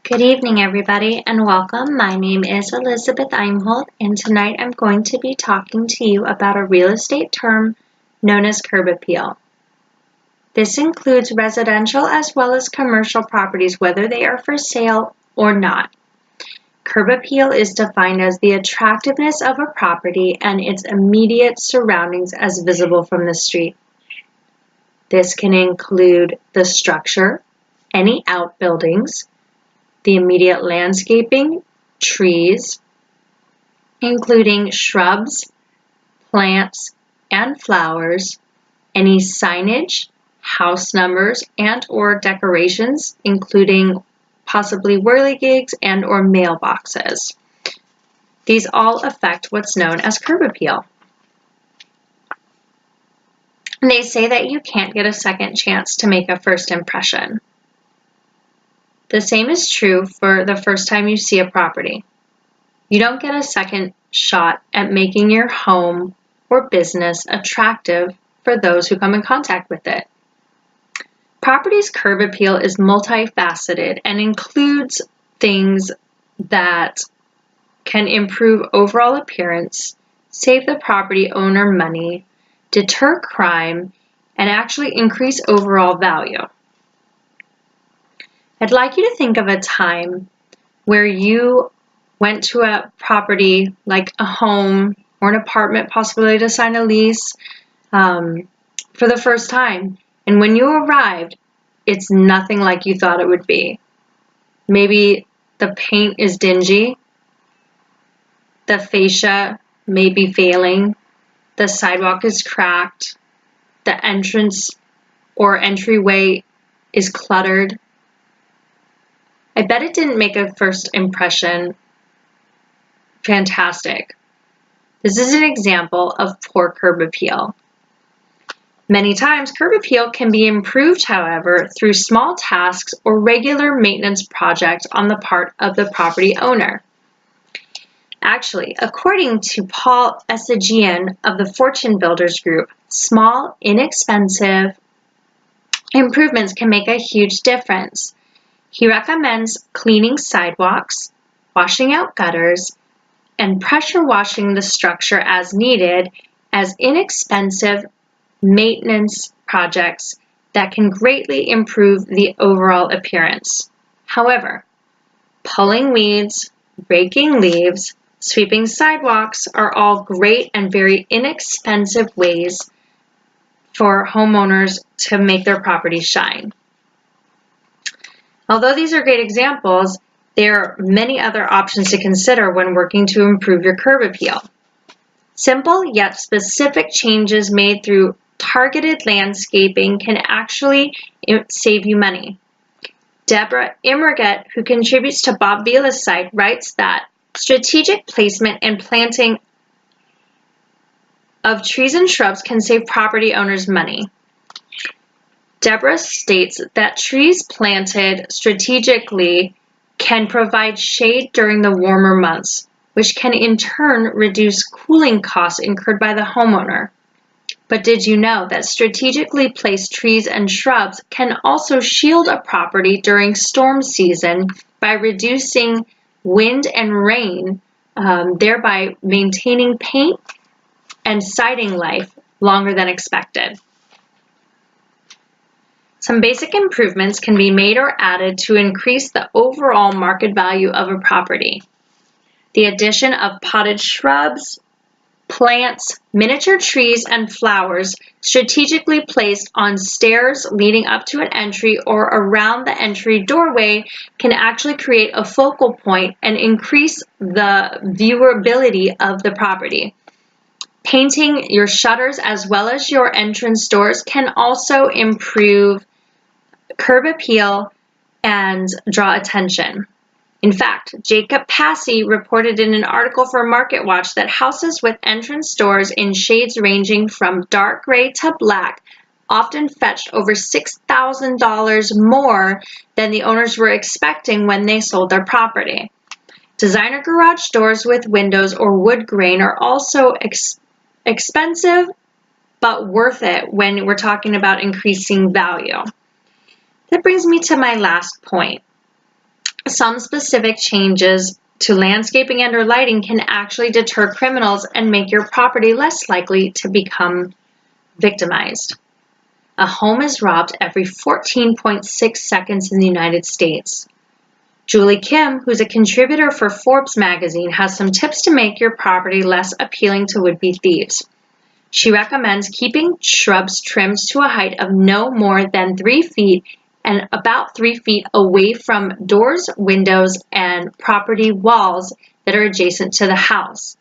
Good evening, everybody, and welcome. My name is Elizabeth Imholt, and tonight I'm going to be talking to you about a real estate term known as curb appeal. This includes residential as well as commercial properties, whether they are for sale or not. Curb appeal is defined as the attractiveness of a property and its immediate surroundings as visible from the street. This can include the structure, any outbuildings, the immediate landscaping, trees, including shrubs, plants, and flowers, any signage, house numbers, and/or decorations, including possibly whirligigs and/or mailboxes. These all affect what's known as curb appeal. And they say that you can't get a second chance to make a first impression. The same is true for the first time you see a property. You don't get a second shot at making your home or business attractive for those who come in contact with it. Property's curb appeal is multifaceted and includes things that can improve overall appearance, save the property owner money, deter crime, and actually increase overall value. I'd like you to think of a time where you went to a property like a home or an apartment, possibly to sign a lease for the first time. And when you arrived, it's nothing like you thought it would be. Maybe the paint is dingy, the fascia may be failing, the sidewalk is cracked, the entrance or entryway is cluttered. I bet it didn't make a first impression fantastic. This is an example of poor curb appeal. Many times, curb appeal can be improved, however, through small tasks or regular maintenance projects on the part of the property owner. Actually, according to Paul Essagian of the Fortune Builders Group, small, inexpensive improvements can make a huge difference. He recommends cleaning sidewalks, washing out gutters, and pressure washing the structure as needed as inexpensive maintenance projects that can greatly improve the overall appearance. However, pulling weeds, raking leaves, sweeping sidewalks are all great and very inexpensive ways for homeowners to make their property shine. Although these are great examples, there are many other options to consider when working to improve your curb appeal. Simple yet specific changes made through targeted landscaping can actually save you money. Deborah Immerget, who contributes to Bob Vila's site, writes that strategic placement and planting of trees and shrubs can save property owners money. Deborah states that trees planted strategically can provide shade during the warmer months, which can in turn reduce cooling costs incurred by the homeowner. But did you know that strategically placed trees and shrubs can also shield a property during storm season by reducing wind and rain, thereby maintaining paint and siding life longer than expected? Some basic improvements can be made or added to increase the overall market value of a property. The addition of potted shrubs, plants, miniature trees, and flowers strategically placed on stairs leading up to an entry or around the entry doorway can actually create a focal point and increase the viewability of the property. Painting your shutters as well as your entrance doors can also improve curb appeal and draw attention. In fact, Jacob Passy reported in an article for MarketWatch that houses with entrance doors in shades ranging from dark gray to black often fetched over $6,000 more than the owners were expecting when they sold their property. Designer garage doors with windows or wood grain are also expensive, but worth it when we're talking about increasing value. That brings me to my last point. Some specific changes to landscaping and or lighting can actually deter criminals and make your property less likely to become victimized. A home is robbed every 14.6 seconds in the United States. Julie Kim, who's a contributor for Forbes magazine, has some tips to make your property less appealing to would-be thieves. She recommends keeping shrubs trimmed to a height of no more than 3 feet and about 3 feet away from doors, windows, and property walls that are adjacent to the house.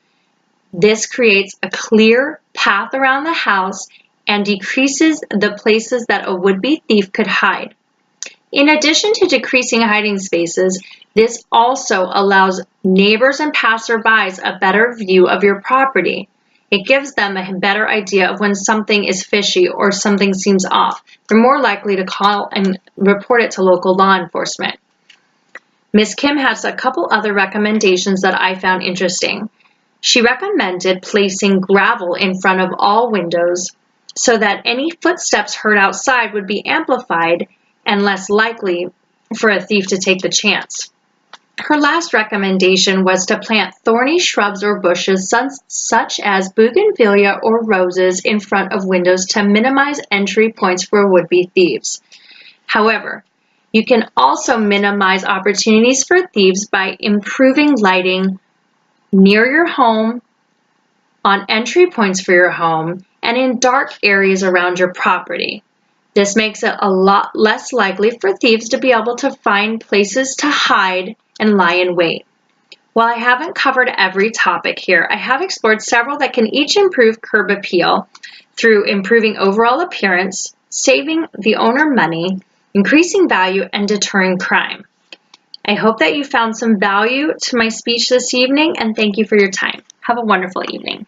This creates a clear path around the house and decreases the places that a would-be thief could hide. In addition to decreasing hiding spaces, this also allows neighbors and passerbys a better view of your property. It gives them a better idea of when something is fishy or something seems off. They're more likely to call and report it to local law enforcement. Ms. Kim has a couple other recommendations that I found interesting. She recommended placing gravel in front of all windows so that any footsteps heard outside would be amplified and less likely for a thief to take the chance. Her last recommendation was to plant thorny shrubs or bushes such as bougainvillea or roses in front of windows to minimize entry points for would-be thieves. However, you can also minimize opportunities for thieves by improving lighting near your home, on entry points for your home, and in dark areas around your property. This makes it a lot less likely for thieves to be able to find places to hide and lie in wait. While I haven't covered every topic here, I have explored several that can each improve curb appeal through improving overall appearance, saving the owner money, increasing value, and deterring crime. I hope that you found some value to my speech this evening, and thank you for your time. Have a wonderful evening.